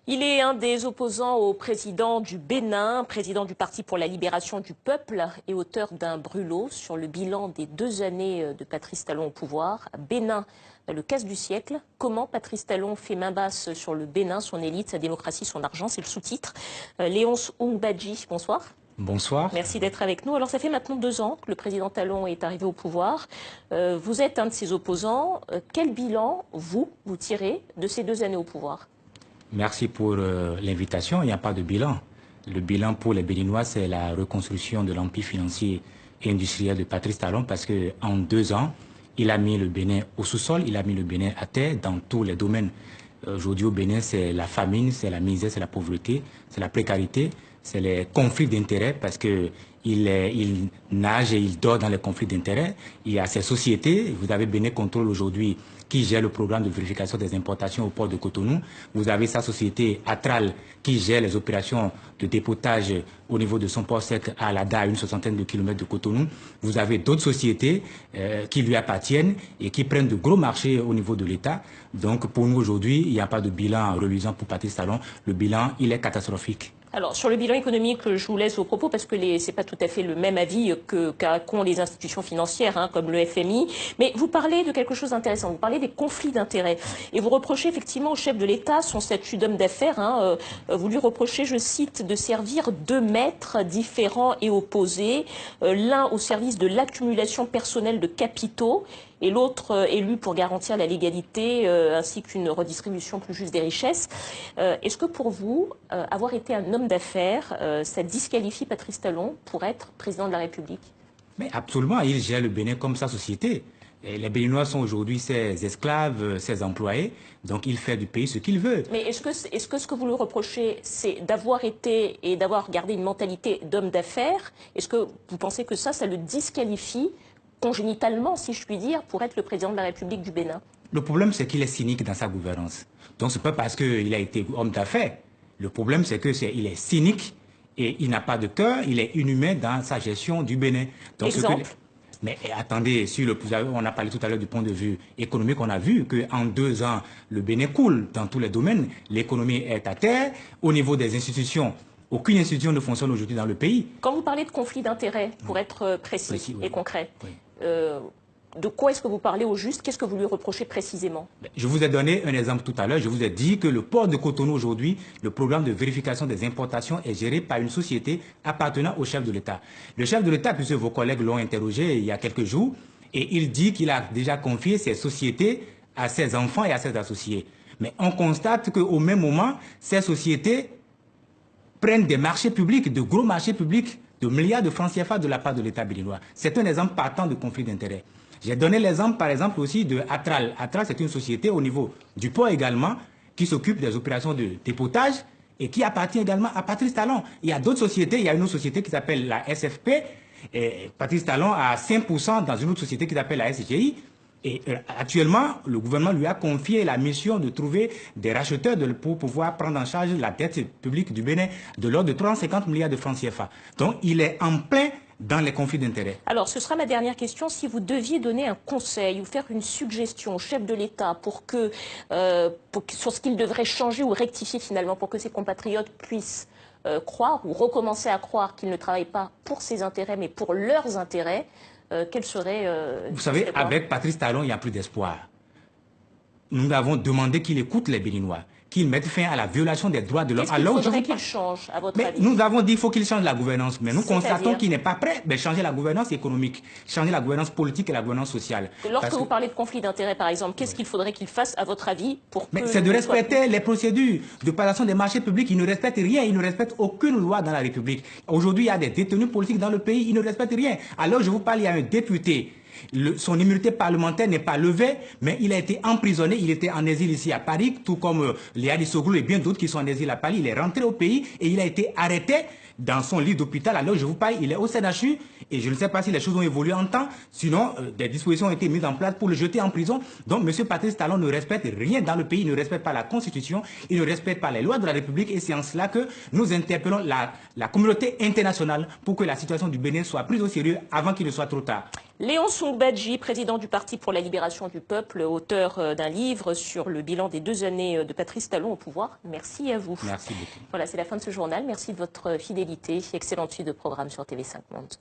Il est un des opposants au président du Bénin, président du Parti pour la libération du peuple et auteur d'un brûlot sur le bilan des 2 années de Patrice Talon au pouvoir. Bénin, le casse du siècle. Comment Patrice Talon fait main basse sur le Bénin, son élite, sa démocratie, son argent, c'est le sous-titre. Léonce Oungbadji, bonsoir. Bonsoir. Merci d'être avec nous. Alors ça fait maintenant 2 ans que le président Talon est arrivé au pouvoir. Vous êtes un de ses opposants. Quel bilan, vous tirez de ces 2 années au pouvoir ? Merci pour l'invitation. Il n'y a pas de bilan. Le bilan pour les Béninois, c'est la reconstruction de l'empire financier et industriel de Patrice Talon parce qu'en 2 ans, il a mis le Bénin au sous-sol, il a mis le Bénin à terre dans tous les domaines. Aujourd'hui au Bénin, c'est la famine, c'est la misère, c'est la pauvreté, c'est la précarité, c'est les conflits d'intérêts parce qu'il nage et il dort dans les conflits d'intérêts. Il y a ces sociétés, vous avez Bénin Contrôle aujourd'hui qui gère le programme de vérification des importations au port de Cotonou. Vous avez sa société Atral qui gère les opérations de dépotage au niveau de son port sec à Alada, à une 60aine de kilomètres de Cotonou. Vous avez d'autres sociétés qui lui appartiennent et qui prennent de gros marchés au niveau de l'État. Donc pour nous aujourd'hui, il n'y a pas de bilan reluisant pour Patrice Talon. Le bilan, il est catastrophique. Alors, sur le bilan économique, je vous laisse vos propos parce que ce n'est pas tout à fait le même avis qu'ont les institutions financières, comme le FMI. Mais vous parlez de quelque chose d'intéressant. Vous parlez des conflits d'intérêts. Et vous reprochez effectivement au chef de l'État son statut d'homme d'affaires. Vous lui reprochez, je cite, de servir 2 maîtres différents et opposés. L'un au service de l'accumulation personnelle de capitaux et l'autre élu pour garantir la légalité ainsi qu'une redistribution plus juste des richesses. Est-ce que pour vous, avoir été un homme d'affaires, ça disqualifie Patrice Talon pour être président de la République? Mais absolument, il gère le Bénin comme sa société. Et les Béninois sont aujourd'hui ses esclaves, ses employés, donc il fait du pays ce qu'il veut. Mais est-ce que ce que vous lui reprochez, c'est d'avoir été et d'avoir gardé une mentalité d'homme d'affaires? Est-ce que vous pensez que ça le disqualifie congénitalement, si je puis dire, pour être le président de la République du Bénin? Le problème, c'est qu'il est cynique dans sa gouvernance. Donc, ce n'est pas parce qu'il a été homme d'affaires. Le problème, c'est qu'il est cynique et il n'a pas de cœur, il est inhumain dans sa gestion du Bénin. Donc, exemple. Mais attendez, on a parlé tout à l'heure du point de vue économique, on a vu qu'en 2 ans, le Bénin coule dans tous les domaines. L'économie est à terre. Au niveau des institutions, aucune institution ne fonctionne aujourd'hui dans le pays. Quand vous parlez de conflit d'intérêts, pour être précis oui. et concret, oui. De quoi est-ce que vous parlez au juste? Qu'est-ce que vous lui reprochez précisément? Je vous ai donné un exemple tout à l'heure. Je vous ai dit que le port de Cotonou aujourd'hui, le programme de vérification des importations est géré par une société appartenant au chef de l'État. Le chef de l'État, puisque vos collègues l'ont interrogé il y a quelques jours, et il dit qu'il a déjà confié ces sociétés à ses enfants et à ses associés. Mais on constate qu'au même moment, ces sociétés prennent des marchés publics, de gros marchés publics, de milliards de francs CFA de la part de l'État béninois. C'est un exemple partant de conflit d'intérêts. J'ai donné l'exemple, par exemple, aussi de Atral. Atral, c'est une société au niveau du port également, qui s'occupe des opérations de dépotage et qui appartient également à Patrice Talon. Il y a d'autres sociétés, il y a une autre société qui s'appelle la SFP, et Patrice Talon a 5% dans une autre société qui s'appelle la SGI. Et actuellement, le gouvernement lui a confié la mission de trouver des racheteurs pour pouvoir prendre en charge la dette publique du Bénin de l'ordre de 350 milliards de francs CFA. Donc, il est en plein dans les conflits d'intérêts. Alors, ce sera ma dernière question. Si vous deviez donner un conseil ou faire une suggestion au chef de l'État sur ce qu'il devrait changer ou rectifier finalement pour que ses compatriotes puissent croire ou recommencer à croire qu'ils ne travaillent pas pour ses intérêts mais pour leurs intérêts, quel serait... Vous savez, avec Patrice Talon, il n'y a plus d'espoir. Nous avons demandé qu'il écoute les Béninois, qu'il mette fin à la violation des droits de l'homme. Qu'est-ce qu'il faudrait qu'il change, à votre avis? Nous avons dit qu'il faut qu'il change la gouvernance, mais nous constatons qu'il n'est pas prêt de changer la gouvernance économique, changer la gouvernance politique et la gouvernance sociale. Lorsque vous parlez de conflit d'intérêts, par exemple, qu'est-ce qu'il faudrait qu'il fasse, à votre avis, pour que... C'est de respecter les procédures de passation des marchés publics. Ils ne respectent rien, ils ne respectent aucune loi dans la République. Aujourd'hui, il y a des détenus politiques dans le pays, ils ne respectent rien. Alors, je vous parle, il y a un député. Son immunité parlementaire n'est pas levée, mais il a été emprisonné, il était en exil ici à Paris, tout comme Léa Soglou et bien d'autres qui sont en exil à Paris. Il est rentré au pays et il a été arrêté dans son lit d'hôpital. Alors je vous parle, il est au CNHU et je ne sais pas si les choses ont évolué en temps. Sinon, des dispositions ont été mises en place pour le jeter en prison. Donc M. Patrice Talon ne respecte rien dans le pays, il ne respecte pas la Constitution, il ne respecte pas les lois de la République et c'est en cela que nous interpellons la communauté internationale pour que la situation du Bénin soit prise au sérieux avant qu'il ne soit trop tard. Léon Songbadji, président du Parti pour la libération du peuple, auteur d'un livre sur le bilan des 2 années de Patrice Talon au pouvoir. Merci à vous. Merci beaucoup. Voilà, c'est la fin de ce journal. Merci de votre fidélité. Excellente suite de programme sur TV5 Monde.